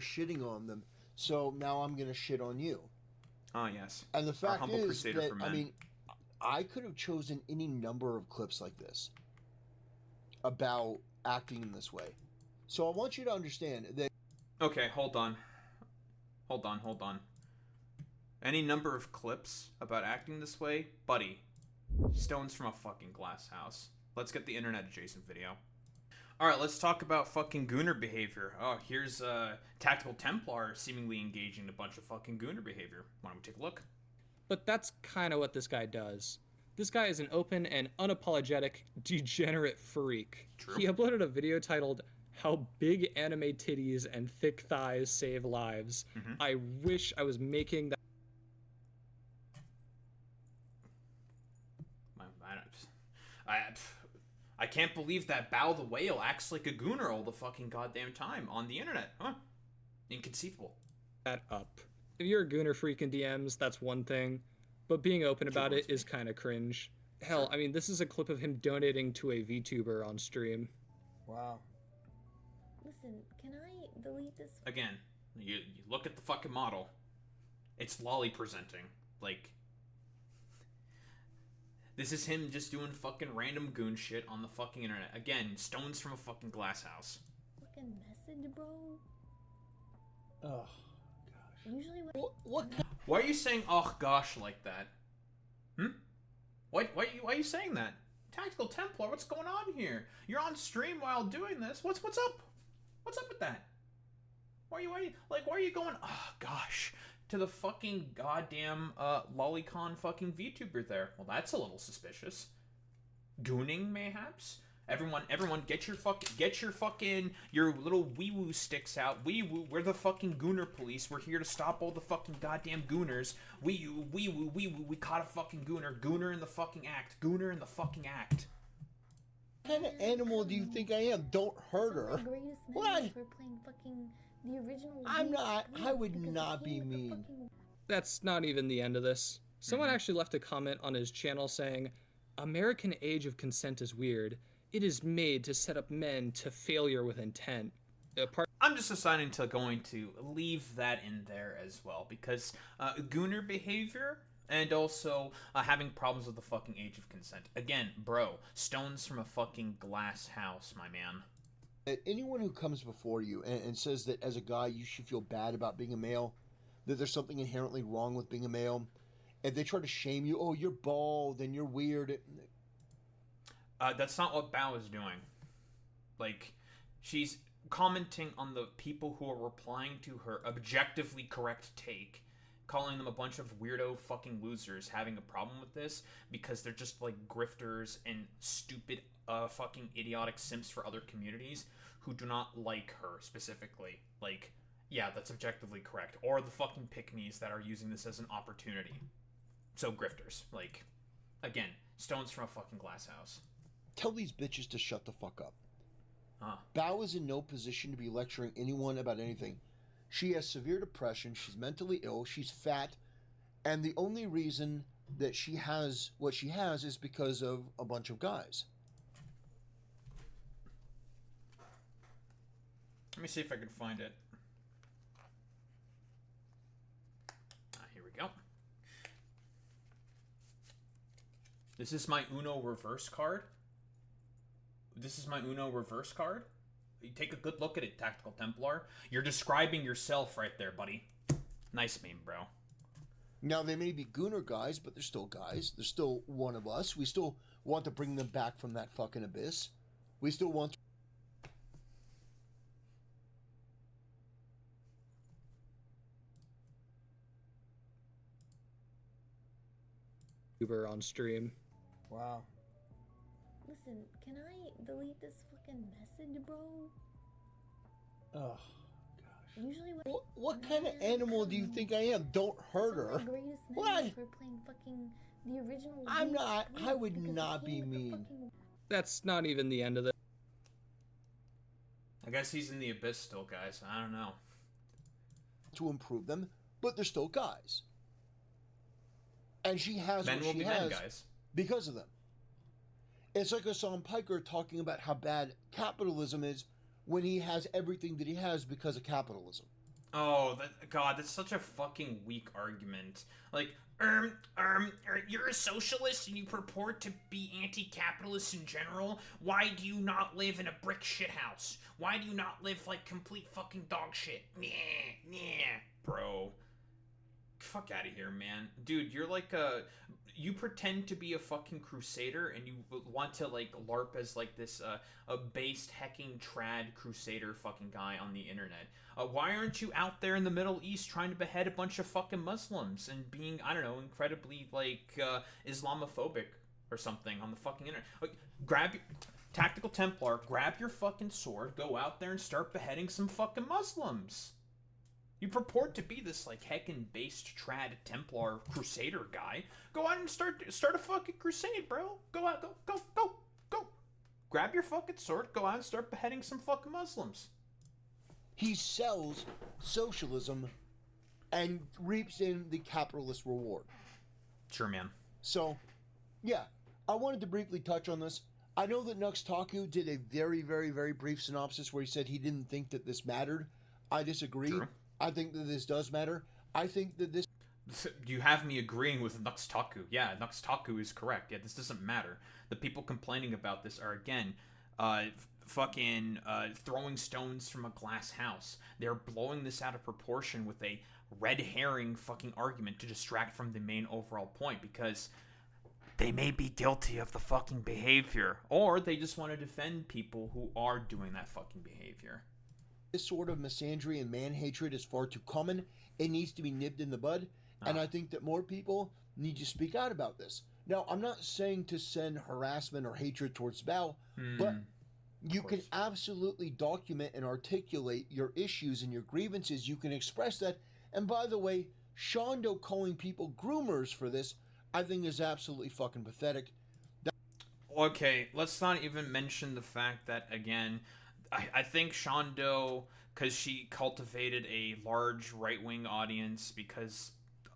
Shitting on them, so now I'm gonna shit on you. Ah, yes. And the fact is crusader that, for men. I mean, I could have chosen any number of clips like this about acting in this way. So I want you to understand that... Okay, hold on. Any number of clips about acting this way? Buddy, stones from a fucking glass house. Let's get the internet adjacent video. Alright, let's talk about fucking gooner behavior. Oh, here's Tactical Templar seemingly engaging in a bunch of fucking gooner behavior. Why don't we take a look? But that's kind of what this guy does. This guy is an open and unapologetic degenerate freak. True. He uploaded a video titled, "How Big Anime Titties and Thick Thighs Save Lives." I wish I was making that. I can't believe that Bao the Whale acts like a gooner all the fucking goddamn time on the internet. Huh? Inconceivable. That up. If you're a gooner freak in DMs, that's one thing, but being open about it is kind of cringe. Hell, I mean, this is a clip of him donating to a VTuber on stream. Wow. Listen, can I delete this? Again, you look at the fucking model. It's lolly presenting. Like, this is him just doing fucking random goon shit on the fucking internet. Again, stones from a fucking glass house. Fucking message, bro. Oh, gosh. Usually What? Why are you saying "oh gosh" like that? Why are you saying that? Tactical Templar, what's going on here? You're on stream while doing this. What's up? What's up with that? Why are you going "oh gosh" to the fucking goddamn lolicon fucking VTuber there? Well, that's a little suspicious. Gooning, mayhaps? Everyone, get your little wee-woo sticks out. Wee-woo, we're the fucking gooner police. We're here to stop all the fucking goddamn gooners. Wee-woo, wee-woo, wee-woo, we caught a fucking gooner. Gooner in the fucking act. Gooner in the fucking act. What kind of animal do you think I am? Don't hurt her. What? We're playing fucking the original. I'm not. I would not be mean. That's not even the end of this. Someone actually left a comment on his channel saying, "American age of consent is weird. It is made to set up men to failure with intent." I'm just deciding to going to leave that in there as well, because gooner behavior and also having problems with the fucking age of consent. Again, bro, stones from a fucking glass house, my man. Anyone who comes before you and says that as a guy you should feel bad about being a male, that there's something inherently wrong with being a male, and they try to shame you, oh, you're bald and you're weird. That's not what Bao is doing. Like, she's commenting on the people who are replying to her objectively correct take, calling them a bunch of weirdo fucking losers, having a problem with this because they're just like grifters and stupid fucking idiotic simps for other communities who do not like her specifically. Like, yeah, that's objectively correct. Or the fucking pick-me's that are using this as an opportunity. So grifters. Like, again, stones from a fucking glass house. Tell these bitches to shut the fuck up. Bao is in no position to be lecturing anyone about anything. She has severe depression, she's mentally ill, she's fat, and the only reason that she has what she has is because of a bunch of guys. Let me see if I can find it. Here we go. This is my Uno reverse card. You take a good look at it, Tactical Templar. You're describing yourself right there, buddy. Nice meme, bro. Now, they may be gooner guys, but they're still guys. They're still one of us. We still want to bring them back from that fucking abyss. We still want YouTuber on stream. Wow. Listen, can I delete this fucking message, bro? Oh, gosh. Usually what kind of animal do you think I am? Don't hurt her. What? We're playing fucking the original. I'm not. I would not be mean. That's not even the end of it. I guess he's in the abyss still, guys. I don't know. To improve them, but they're still guys. And she has Men what will she be has men, guys. because of them. It's like a Sam Piker talking about how bad capitalism is when he has everything that he has because of capitalism. Oh, God, that's such a fucking weak argument. Like, you're a socialist and you purport to be anti-capitalist in general? Why do you not live in a brick shithouse? Why do you not live like complete fucking dog shit? Bro. Fuck out of here, man. Dude, you're like you pretend to be a fucking crusader and you want to like LARP as like this a based hecking trad crusader fucking guy on the internet. Why aren't you out there in the Middle East trying to behead a bunch of fucking Muslims and being, I don't know, incredibly like Islamophobic or something on the fucking internet? Like, grab your Tactical Templar, grab your fucking sword, go out there and start beheading some fucking Muslims. You purport to be this like heckin' based trad Templar crusader guy. Go out and start a fucking crusade, bro. Go out, go. Grab your fucking sword, go out and start beheading some fucking Muslims. He sells socialism and reaps in the capitalist reward. Sure, man. So, yeah, I wanted to briefly touch on this. I know that Nux Taku did a very, very, very brief synopsis where he said he didn't think that this mattered. I disagree. True. I think that this does matter. I think that this... You have me agreeing with Nux Taku. Yeah, Nux Taku is correct. Yeah, this doesn't matter. The people complaining about this are, again, fucking throwing stones from a glass house. They're blowing this out of proportion with a red herring fucking argument to distract from the main overall point because they may be guilty of the fucking behavior, or they just want to defend people who are doing that fucking behavior. This sort of misandry and man-hatred is far too common. It needs to be nipped in the bud, and I think that more people need to speak out about this. Now, I'm not saying to send harassment or hatred towards Bao, but you can absolutely document and articulate your issues and your grievances. You can express that. And by the way, Shondo calling people groomers for this, I think is absolutely fucking pathetic. Okay, let's not even mention the fact that, again, I think Shondo, because she cultivated a large right-wing audience because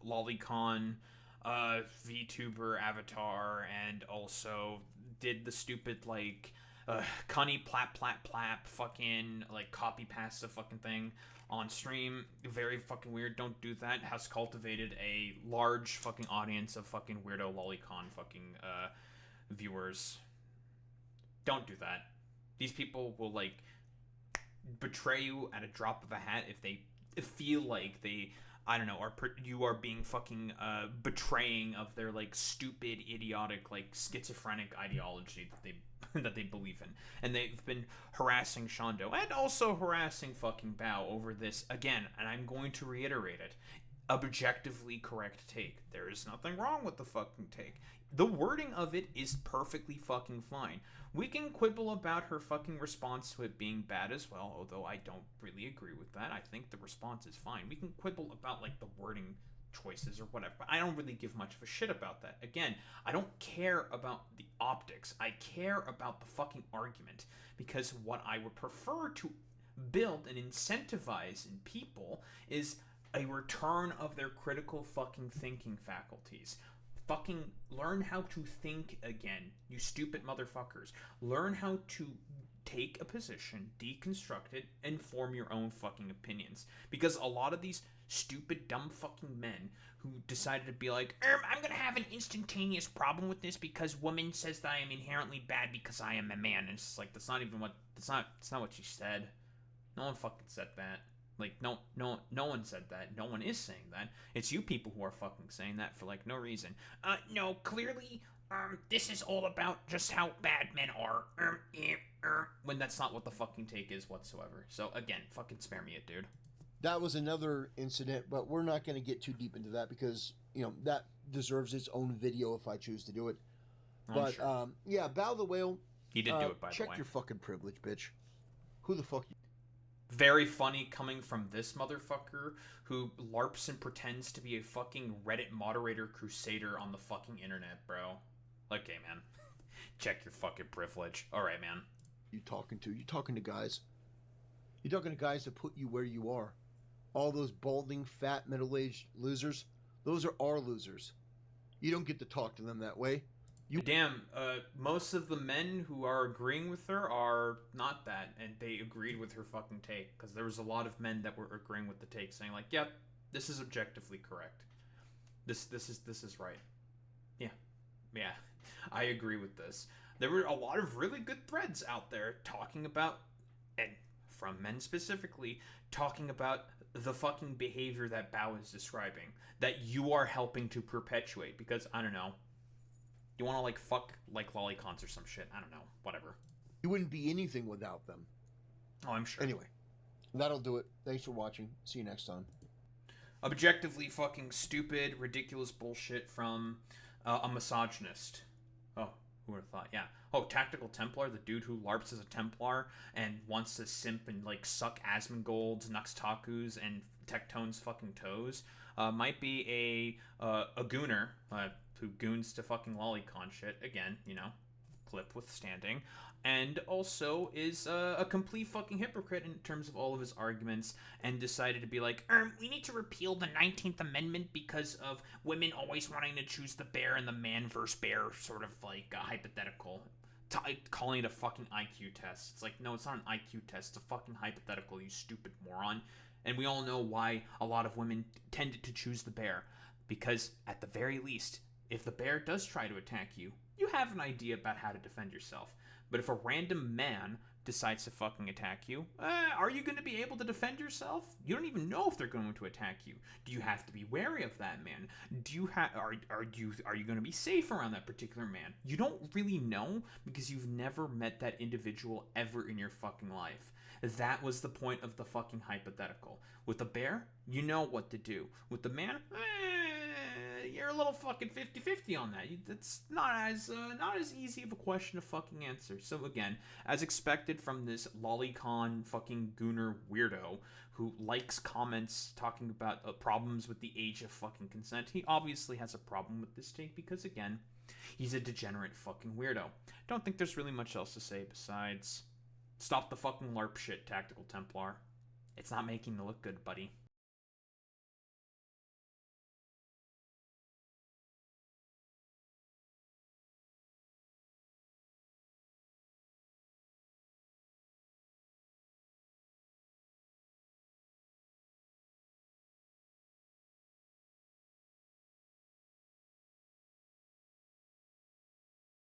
Lolicon, VTuber avatar, and also did the stupid, like, cunny plap plap plap fucking, like, copy paste the fucking thing on stream. Very fucking weird. Don't do that. Has cultivated a large fucking audience of fucking weirdo Lolicon fucking viewers. Don't do that. These people will, like, betray you at a drop of a hat if they feel like they, I don't know, you are being fucking betraying of their, like, stupid, idiotic, like, schizophrenic ideology that they believe in. And they've been harassing Shondo and also harassing fucking Bao over this again, and I'm going to reiterate it. Objectively correct take. There is nothing wrong with the fucking take. The wording of it is perfectly fucking fine. We can quibble about her fucking response to it being bad as well, although I don't really agree with that. I think the response is fine. We can quibble about, like, the wording choices or whatever, but I don't really give much of a shit about that. Again, I don't care about the optics. I care about the fucking argument, because what I would prefer to build and incentivize in people is a return of their critical fucking thinking faculties. Fucking learn how to think again, you stupid motherfuckers. Learn how to take a position, deconstruct it, and form your own fucking opinions. Because a lot of these stupid, dumb fucking men who decided to be like, I'm gonna have an instantaneous problem with this because woman says that I am inherently bad because I am a man. And it's just like, that's not what she said. No one fucking said that. Like, no one said that. No one is saying that. It's you people who are fucking saying that for, like, no reason. No, clearly, this is all about just how bad men are. When that's not what the fucking take is whatsoever. So, again, fucking spare me it, dude. That was another incident, but we're not going to get too deep into that because, you know, that deserves its own video if I choose to do it. But, sure. Yeah, Bao the Whale. He did do it, by the way. Check your fucking privilege, bitch. Who the fuck you? Very funny coming from this motherfucker who LARPs and pretends to be a fucking Reddit moderator crusader on the fucking internet, bro. Okay, man. Check your fucking privilege. Alright, man. You talking to guys. You're talking to guys that put you where you are. All those balding, fat, middle-aged losers, those are our losers. You don't get to talk to them that way. Damn, most of the men who are agreeing with her are not that, and they agreed with her fucking take, because there was a lot of men that were agreeing with the take, saying like, yep, this is objectively correct. This is right. Yeah, I agree with this. There were a lot of really good threads out there talking about, and from men specifically, talking about the fucking behavior that Bao is describing, that you are helping to perpetuate, because, I don't know, you want to, like, fuck, like, lolicons or some shit. I don't know. Whatever. You wouldn't be anything without them. Oh, I'm sure. Anyway, that'll do it. Thanks for watching. See you next time. Objectively fucking stupid, ridiculous bullshit from a misogynist. Oh, who would have thought? Yeah. Oh, Tactikal Templar, the dude who LARPs as a Templar and wants to simp and, like, suck Asmongold's, Nuxtaku's, and Tectone's fucking toes, might be a gooner, who goons to fucking lolicon shit, again, you know, clip withstanding, and also is a complete fucking hypocrite in terms of all of his arguments, and decided to be like, we need to repeal the 19th Amendment because of women always wanting to choose the bear and the man versus bear sort of, like, hypothetical. Calling it a fucking IQ test. It's like, no, it's not an IQ test, it's a fucking hypothetical, you stupid moron. And we all know why a lot of women tended to choose the bear. Because, at the very least, if the bear does try to attack you, you have an idea about how to defend yourself. But if a random man decides to fucking attack you, are you going to be able to defend yourself? You don't even know if they're going to attack you. Do you have to be wary of that man? Are you going to be safe around that particular man? You don't really know because you've never met that individual ever in your fucking life. That was the point of the fucking hypothetical. With the bear, you know what to do. With the man, you're a little fucking 50-50 on that. It's not as easy of a question to fucking answer. So again, as expected from this lolicon fucking gooner weirdo who likes comments talking about problems with the age of fucking consent, he obviously has a problem with this take because, again, he's a degenerate fucking weirdo. Don't think there's really much else to say besides stop the fucking LARP shit, Tactikal Templar. It's not making you look good, buddy.